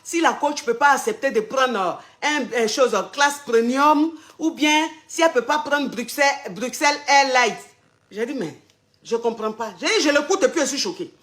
si la coach ne peut pas accepter de prendre une chose classe premium, ou bien si elle ne peut pas prendre Bruxelles Airlines. J'ai dit, mais je ne comprends pas. J'ai dit, je l'écoute et puis je suis choqué.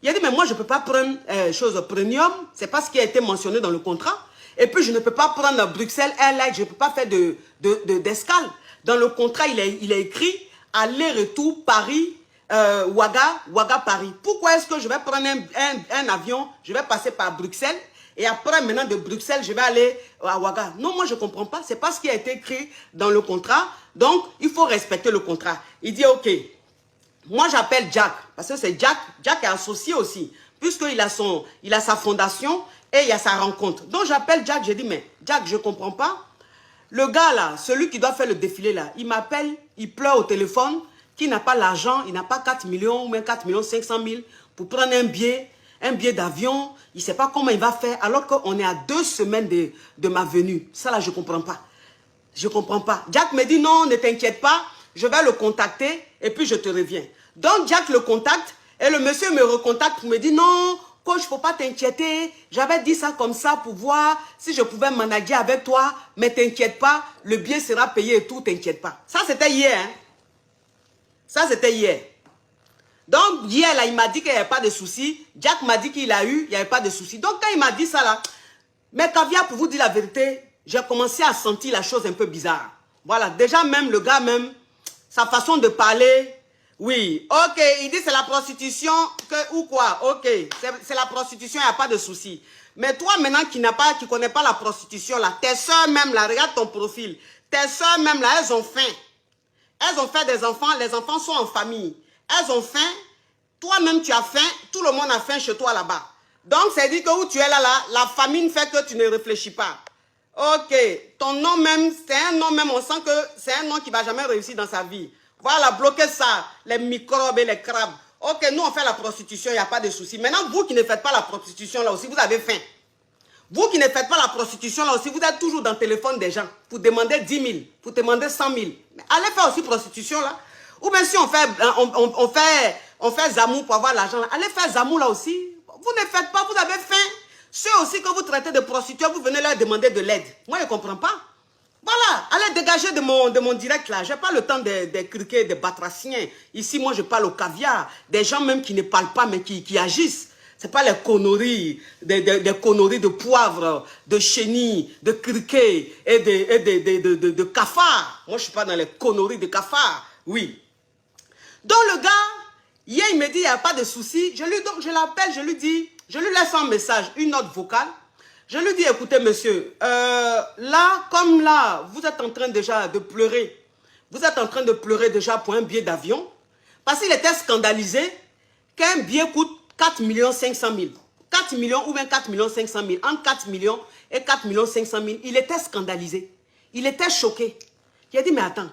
Il a dit, mais moi, je ne peux pas prendre chose premium. C'est pas ce qui a été mentionné dans le contrat. Et puis, je ne peux pas prendre Bruxelles Airlines. Je ne peux pas faire d'escale. Dans le contrat, il est écrit aller-retour Paris, Ouaga, Paris. Pourquoi est-ce que je vais prendre un avion, je vais passer par Bruxelles, et après, maintenant, de Bruxelles, je vais aller à Ouaga? Non, moi, je ne comprends pas. Ce n'est pas ce qui a été écrit dans le contrat. Donc, il faut respecter le contrat. Il dit, OK. Moi, j'appelle Jack, parce que c'est Jack. Jack est associé aussi, puisqu'il a sa fondation et il y a sa rencontre. Donc, j'appelle Jack, je dis, mais Jack, je ne comprends pas. Le gars là, celui qui doit faire le défilé là, il m'appelle, il pleure au téléphone, qu'il n'a pas l'argent, il n'a pas 4 millions ou même 4 500 000 pour prendre un billet d'avion. Il ne sait pas comment il va faire, alors qu'on est à 2 semaines de ma venue. Ça là, je ne comprends pas. Je ne comprends pas. Jack me dit, non, ne t'inquiète pas, je vais le contacter et puis je te reviens. Donc, Jack le contacte et le monsieur me recontacte pour me dire, non, coach, il ne faut pas t'inquiéter. J'avais dit ça comme ça pour voir si je pouvais manager avec toi, mais t'inquiète pas, le billet sera payé et tout, t'inquiète pas. Ça, c'était hier. Hein? Ça, c'était hier. Donc, hier, là, il m'a dit qu'il n'y avait pas de souci. Jack m'a dit qu'il a eu, il n'y avait pas de souci. Donc, quand il m'a dit ça, là, mais Caviar, pour vous dire la vérité, j'ai commencé à sentir la chose un peu bizarre. Voilà, déjà même, le gars même, sa façon de parler, oui, ok, il dit c'est la prostitution, ou quoi, ok, c'est la prostitution, il n'y a pas de souci. Mais toi maintenant qui connais pas la prostitution, là, tes soeurs même, là, regarde ton profil, tes soeurs même, là, elles ont faim. Elles ont fait des enfants, les enfants sont en famille. Elles ont faim, toi-même tu as faim, tout le monde a faim chez toi là-bas. Donc, c'est dit que où tu es là, la famine fait que tu ne réfléchis pas. Ok, ton nom même, c'est un nom même, on sent que c'est un nom qui ne va jamais réussir dans sa vie. Voilà, bloquez ça, les microbes et les crabes. Ok, nous on fait la prostitution, il n'y a pas de souci. Maintenant, vous qui ne faites pas la prostitution là aussi, vous avez faim. Vous qui ne faites pas la prostitution là aussi, vous êtes toujours dans le téléphone des gens pour demander 10 000, pour demander 100 000. Mais allez faire aussi prostitution là. Ou bien si on fait Zamou pour avoir l'argent là, allez faire Zamou là aussi. Vous ne faites pas, vous avez faim. Ceux aussi que vous traitez de prostituées, vous venez leur demander de l'aide. Moi, je ne comprends pas. Voilà, allez dégager de mon direct là. Je n'ai pas le temps des criquets, des batraciens. Ici, moi, je parle au caviar. Des gens même qui ne parlent pas, mais qui agissent. Ce n'est pas les conneries, des conneries de poivre, de chenilles, de criquets et de cafards. Moi, je ne suis pas dans les conneries de cafards. Oui. Donc, le gars, hier, il me dit, il n'y a pas de souci. Donc, je l'appelle, je lui dis, je lui laisse un message, une note vocale. Je lui dis, écoutez, monsieur, là, comme là, vous êtes en train déjà de pleurer. Vous êtes en train de pleurer déjà pour un billet d'avion. Parce qu'il était scandalisé qu'un billet coûte 4 500 000. 4 millions ou bien 4 500 000. Entre 4 millions et 4 500 000. Il était scandalisé. Il était choqué. Il a dit, mais attends,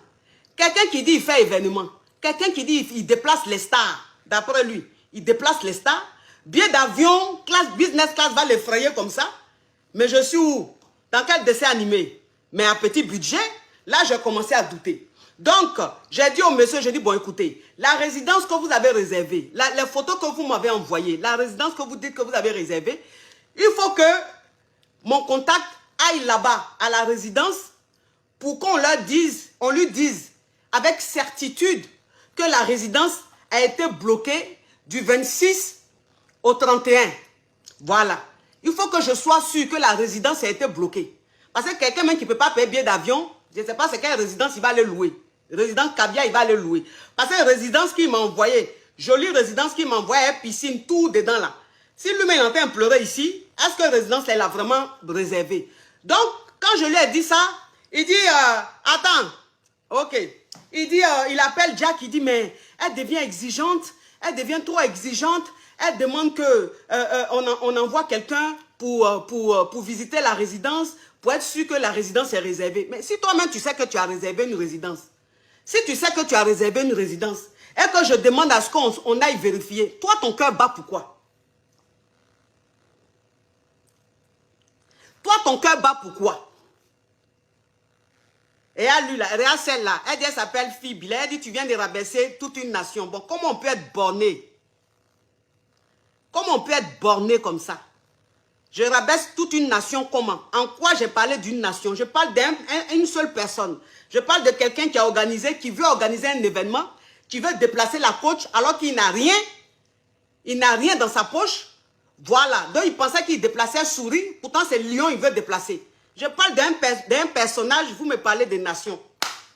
quelqu'un qui dit il fait événement, quelqu'un qui dit il déplace les stars, d'après lui, il déplace les stars, billet d'avion, classe, business class va l'effrayer comme ça. Mais je suis où? Dans quel dessin animé? Mais à petit budget, là, j'ai commencé à douter. Donc, j'ai dit au monsieur, j'ai dit, bon, écoutez, la résidence que vous avez réservée, les photos que vous m'avez envoyées, la résidence que vous dites que vous avez réservée, il faut que mon contact aille là-bas, à la résidence, pour qu'on lui dise avec certitude que la résidence a été bloquée du 26 au 31. Voilà. Il faut que je sois sûr que la résidence a été bloquée. Parce que quelqu'un même qui ne peut pas payer billet d'avion, je ne sais pas c'est quelle résidence il va aller louer. Résidence Caviar, il va aller louer. Parce que la résidence qu'il m'a envoyée, jolie résidence qu'il m'a envoyée, piscine, tout dedans là. Si lui-même est en train de pleurer ici, est-ce que la résidence elle a vraiment réservé? Donc, quand je lui ai dit ça, il dit, attends, ok. Il dit, il appelle Jack, il dit, mais elle devient exigeante, elle devient trop exigeante. Elle demande qu'on envoie quelqu'un pour visiter la résidence, pour être sûr que la résidence est réservée. Mais si toi-même tu sais que tu as réservé une résidence, si tu sais que tu as réservé une résidence, et que je demande à ce qu'on aille vérifier, toi ton cœur bat pourquoi? Toi ton cœur bat pourquoi? Et à lui là, regarde celle-là, elle dit, elle s'appelle Phoebe, elle dit tu viens de rabaisser toute une nation. Bon, comment on peut être borné? Comment on peut être borné comme ça? Je rabaisse toute une nation comment? En quoi j'ai parlé d'une nation? Je parle d'une seule personne. Je parle de quelqu'un qui a organisé, qui veut organiser un événement, qui veut déplacer la coach alors qu'il n'a rien. Il n'a rien dans sa poche. Voilà. Donc il pensait qu'il déplaçait souris. Pourtant c'est lion il veut déplacer. Je parle d'un personnage, vous me parlez des nations.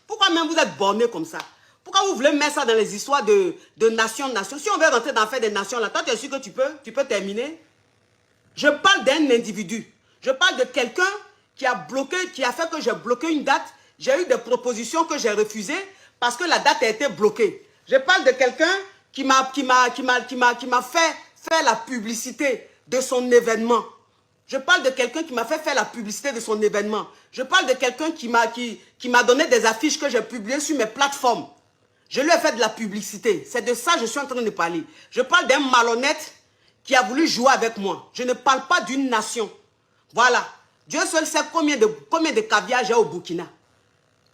Pourquoi même vous êtes borné comme ça? Pourquoi vous voulez mettre ça dans les histoires de nation? Si on veut rentrer dans faire des nations là, toi tu es sûr que tu peux terminer? Je parle d'un individu. Je parle de quelqu'un qui a bloqué, qui a fait que j'ai bloqué une date. J'ai eu des propositions que j'ai refusées parce que la date a été bloquée. Je parle de quelqu'un qui m'a fait faire la publicité de son événement. Je parle de quelqu'un qui m'a fait faire la publicité de son événement. Je parle de quelqu'un qui m'a donné des affiches que j'ai publiées sur mes plateformes. Je lui ai fait de la publicité. C'est de ça que je suis en train de parler. Je parle d'un malhonnête qui a voulu jouer avec moi. Je ne parle pas d'une nation. Voilà. Dieu seul sait combien de caviar j'ai au Burkina.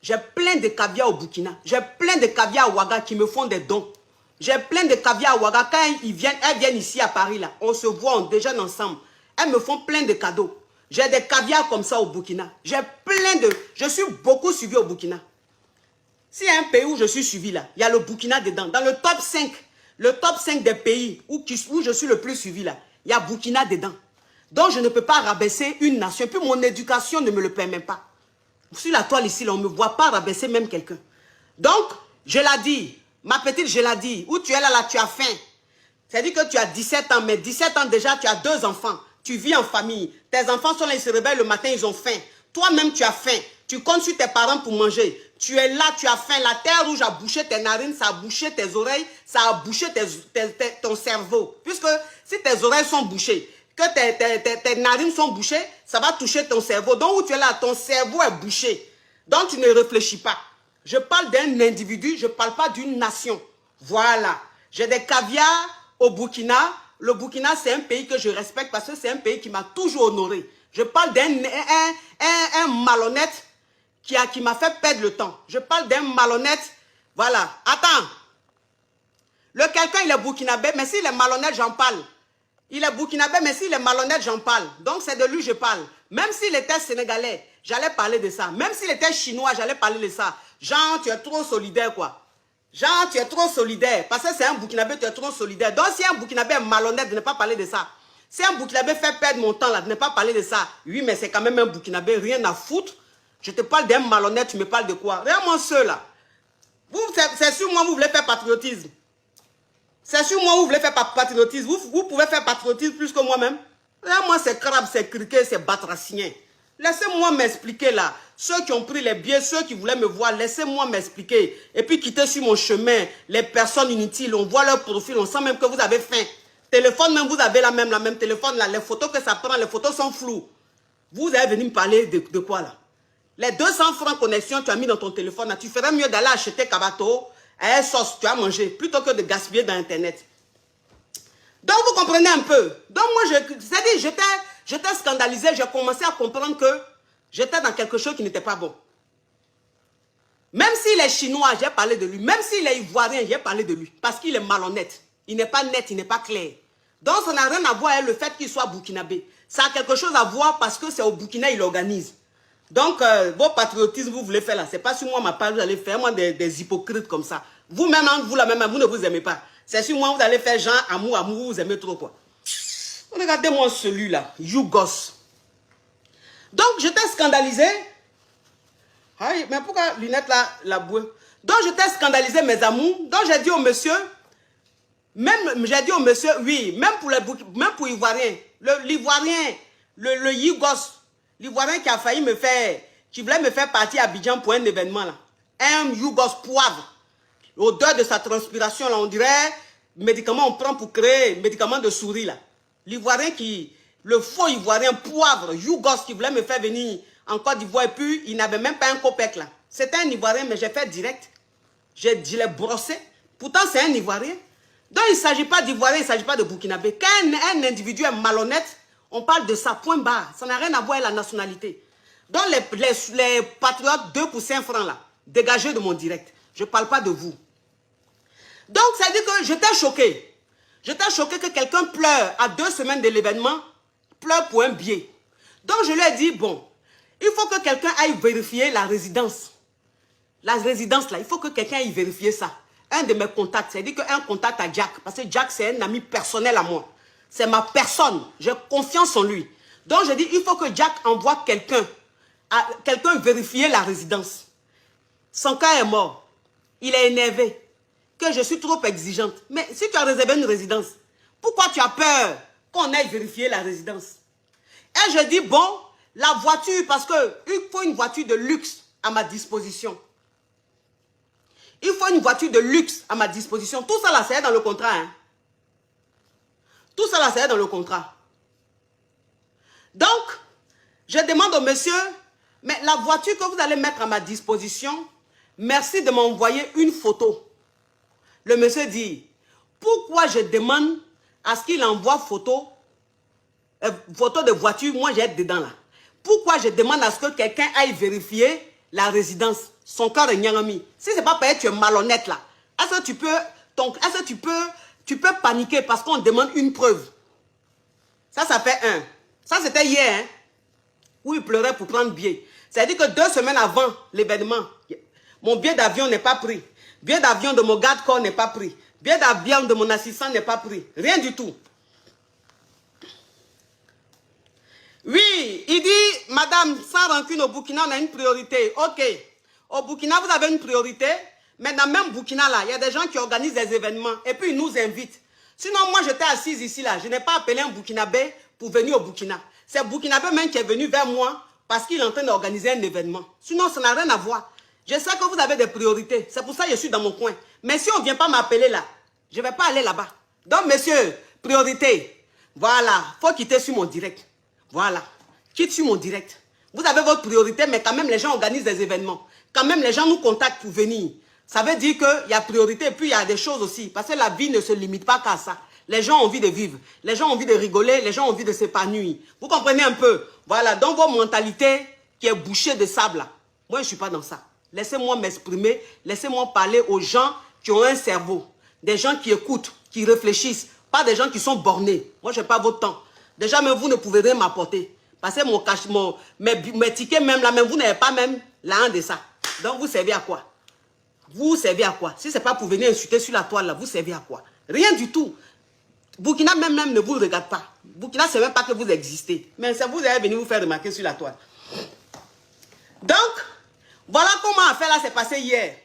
J'ai plein de caviar au Burkina. J'ai plein de caviar à Ouaga qui me font des dons. J'ai plein de caviar à Ouaga. Quand elles viennent ici à Paris, là, on se voit, on déjeune ensemble. Elles me font plein de cadeaux. J'ai des caviars comme ça au Burkina. J'ai plein de... Je suis beaucoup suivi au Burkina. S'il y a un pays où je suis suivi là, il y a le Burkina dedans. Dans le top 5 des pays où je suis le plus suivi là, il y a Burkina dedans. Donc je ne peux pas rabaisser une nation. Et puis mon éducation ne me le permet pas. Sur la toile ici, là, on ne me voit pas rabaisser même quelqu'un. Donc, je l'ai dit, ma petite, je l'ai dit, où tu es là, tu as faim. C'est-à-dire que tu as 17 ans, mais 17 ans déjà, tu as 2 enfants. Tu vis en famille. Tes enfants sont là, ils se réveillent le matin, ils ont faim. Toi-même, tu as faim. Tu comptes sur tes parents pour manger. Tu es là, tu as faim. La terre rouge a bouché tes narines, ça a bouché tes oreilles, ça a bouché ton cerveau. Puisque si tes oreilles sont bouchées, que tes narines sont bouchées, ça va toucher ton cerveau. Donc où tu es là, ton cerveau est bouché. Donc tu ne réfléchis pas. Je parle d'un individu, je ne parle pas d'une nation. Voilà. J'ai des caviars au Burkina. Le Burkina, c'est un pays que je respecte parce que c'est un pays qui m'a toujours honoré. Je parle d'un malhonnête qui m'a fait perdre le temps. Je parle d'un malhonnête. Voilà. Attends. Le quelqu'un, il est burkinabé, mais s'il est malhonnête, j'en parle. Il est burkinabé, mais s'il est malhonnête, j'en parle. Donc, c'est de lui que je parle. Même s'il était sénégalais, j'allais parler de ça. Même s'il était chinois, j'allais parler de ça. Jean, tu es trop solidaire, quoi. Jean, tu es trop solidaire. Parce que c'est un burkinabé, tu es trop solidaire. Donc, si un burkinabé est malhonnête, de ne pas parler de ça. Si un burkinabé fait perdre mon temps, là, de ne pas parler de ça. Oui, mais c'est quand même un burkinabé, rien à foutre. Je te parle d'un malhonnête, tu me parles de quoi? Regarde moi ceux là. C'est sur moi, vous voulez faire patriotisme. C'est sur moi, vous voulez faire patriotisme. Vous pouvez faire patriotisme plus que moi-même. Regarde moi, c'est crabe, c'est criquet, c'est batracien. Laissez-moi m'expliquer là. Ceux qui ont pris les billets, ceux qui voulaient me voir, laissez-moi m'expliquer. Et puis quitter sur mon chemin les personnes inutiles. On voit leur profil, on sent même que vous avez faim. Téléphone même, vous avez la même téléphone là. Les photos que ça prend, les photos sont floues. Vous allez venir me parler de quoi là? Les 200 francs connexion tu as mis dans ton téléphone là, tu ferais mieux d'aller acheter Kabato à sauce, tu as mangé, plutôt que de gaspiller dans Internet. Donc vous comprenez un peu. Donc moi, c'est-à-dire, j'étais scandalisé, j'ai commencé à comprendre que j'étais dans quelque chose qui n'était pas bon. Même s'il est chinois, j'ai parlé de lui. Même s'il est ivoirien, j'ai parlé de lui. Parce qu'il est malhonnête. Il n'est pas net, il n'est pas clair. Donc ça n'a rien à voir avec le fait qu'il soit burkinabé. Ça a quelque chose à voir parce que c'est au Burkina il organise. Donc, vos patriotismes, vous voulez faire là, c'est pas sur moi ma part, vous allez faire moi des hypocrites comme ça. Vous-même, vous la même, vous ne vous aimez pas. C'est sur moi, vous allez faire genre amour, vous aimez trop quoi. Regardez-moi celui-là, Yougos. Donc, j'étais scandalisé. Aïe, mais pourquoi lunettes là, la bouée? Donc, j'étais scandalisé, mes amours. Donc, j'ai dit au monsieur, oui, même pour l'Ivoirien, l'Ivoirien, le Yougos, l'Ivoirien qui a failli me faire, qui voulait me faire partir à Abidjan pour un événement là. Un Yougos poivre. L'odeur de sa transpiration là, on dirait médicament on prend pour créer médicament de souris là. L'Ivoirien le faux Ivoirien poivre, Yougos qui voulait me faire venir en Côte d'Ivoire et puis il n'avait même pas un copec là. C'était un Ivoirien mais j'ai fait direct. Je l'ai brossé. Pourtant c'est un Ivoirien. Donc il ne s'agit pas d'Ivoirien, il ne s'agit pas de Burkinabé. Quand un individu est malhonnête, on parle de ça, point barre. Ça n'a rien à voir avec la nationalité. Donc les patriotes 2 pour 5 francs là, dégagez de mon direct. Je ne parle pas de vous. Donc ça veut dire que j'étais choqué. J'étais choqué que quelqu'un pleure à 2 semaines de l'événement pleure pour un billet. Donc je lui ai dit, bon, il faut que quelqu'un aille vérifier la résidence. La résidence là, il faut que quelqu'un aille vérifier ça. Un de mes contacts, c'est-à-dire qu'un contact à Jack, parce que Jack c'est un ami personnel à moi. C'est ma personne, j'ai confiance en lui. Donc je dis, il faut que Jack envoie quelqu'un vérifier la résidence. Son cas est mort. Il est énervé. Que je suis trop exigeante. Mais si tu as réservé une résidence, pourquoi tu as peur qu'on aille vérifier la résidence? Et je dis, bon, la voiture, parce qu'il faut une voiture de luxe à ma disposition. Il faut une voiture de luxe à ma disposition. Tout ça là, c'est dans le contrat. Hein? Tout ça là, c'est dans le contrat. Donc, je demande au monsieur, mais la voiture que vous allez mettre à ma disposition, merci de m'envoyer une photo. Le monsieur dit, pourquoi je demande à ce qu'il envoie photo de voiture, moi j'ai dedans là. Pourquoi je demande à ce que quelqu'un aille vérifier la résidence, son corps est Nyangami. Si c'est pas parce que tu es malhonnête là, est-ce que tu peux paniquer parce qu'on demande une preuve? Ça fait un. Ça c'était hier, hein, où il pleurait pour prendre billet. C'est-à-dire que 2 semaines avant l'événement, mon billet d'avion n'est pas pris. Billet d'avion de mon garde-corps n'est pas pris. Billet d'avion de mon assistant n'est pas pris. Rien du tout. Oui, il dit, madame, sans rancune au Burkina, on a une priorité. Ok. Au Burkina, vous avez une priorité. Mais dans le même Burkina, là, il y a des gens qui organisent des événements. Et puis, ils nous invitent. Sinon, moi, j'étais assise ici, là. Je n'ai pas appelé un Burkinabé pour venir au Burkina. C'est Burkinabé même qui est venu vers moi parce qu'il est en train d'organiser un événement. Sinon, ça n'a rien à voir. Je sais que vous avez des priorités. C'est pour ça que je suis dans mon coin. Mais si on ne vient pas m'appeler là, je ne vais pas aller là-bas. Donc, monsieur, priorité. Voilà. Il faut quitter sur mon direct. Voilà. Quitte sur mon direct. Vous avez votre priorité, mais quand même, les gens organisent des événements. Quand même, les gens nous contactent pour venir. Ça veut dire qu'il y a priorité et puis il y a des choses aussi. Parce que la vie ne se limite pas qu'à ça. Les gens ont envie de vivre. Les gens ont envie de rigoler. Les gens ont envie de s'épanouir. Vous comprenez un peu? Voilà. Donc, vos mentalités qui est bouchée de sable là. Moi, je ne suis pas dans ça. Laissez-moi m'exprimer. Laissez-moi parler aux gens qui ont un cerveau. Des gens qui écoutent, qui réfléchissent. Pas des gens qui sont bornés. Moi, je n'ai pas votre temps. Déjà, même vous ne pouvez rien m'apporter. Parce que mes tickets, même là, même vous n'avez pas même l'un de ça. Donc, vous servez à quoi? Vous servez à quoi? Si ce n'est pas pour venir insulter sur la toile, là, vous servez à quoi? Rien du tout. Burkina même ne vous regarde pas. Burkina, ce n'est même pas que vous existez. Mais c'est vous allez venir vous faire remarquer sur la toile. Donc, voilà comment l'affaire là s'est passée hier.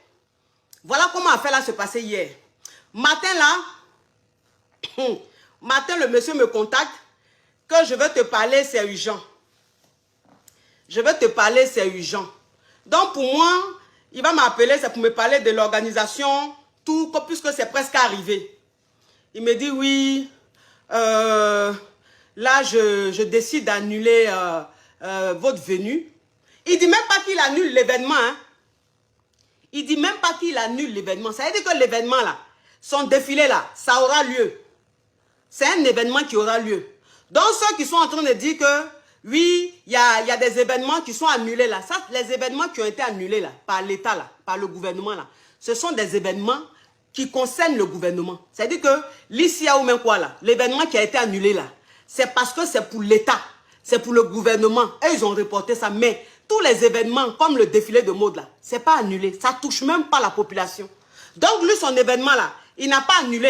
Voilà comment l'affaire là s'est passée hier. Matin là, matin le monsieur me contacte que je veux te parler, c'est urgent. Je veux te parler, c'est urgent. Donc pour moi, il va m'appeler, c'est pour me parler de l'organisation, tout, puisque c'est presque arrivé. Il me dit oui, là je décide d'annuler votre venue. Il dit même pas qu'il annule l'événement. Hein. Il dit même pas qu'il annule l'événement. Ça veut dire que l'événement là, son défilé là, ça aura lieu. C'est un événement qui aura lieu. Donc ceux qui sont en train de dire que oui, il y a des événements qui sont annulés là. Ça, les événements qui ont été annulés là, par l'État là, par le gouvernement là, ce sont des événements qui concernent le gouvernement. C'est-à-dire que l'ICIA ou même quoi là, l'événement qui a été annulé là, c'est parce que c'est pour l'État, c'est pour le gouvernement. Et ils ont reporté ça. Mais tous les événements, comme le défilé de mode là, c'est pas annulé. Ça touche même pas la population. Donc lui, son événement là, il n'a pas annulé.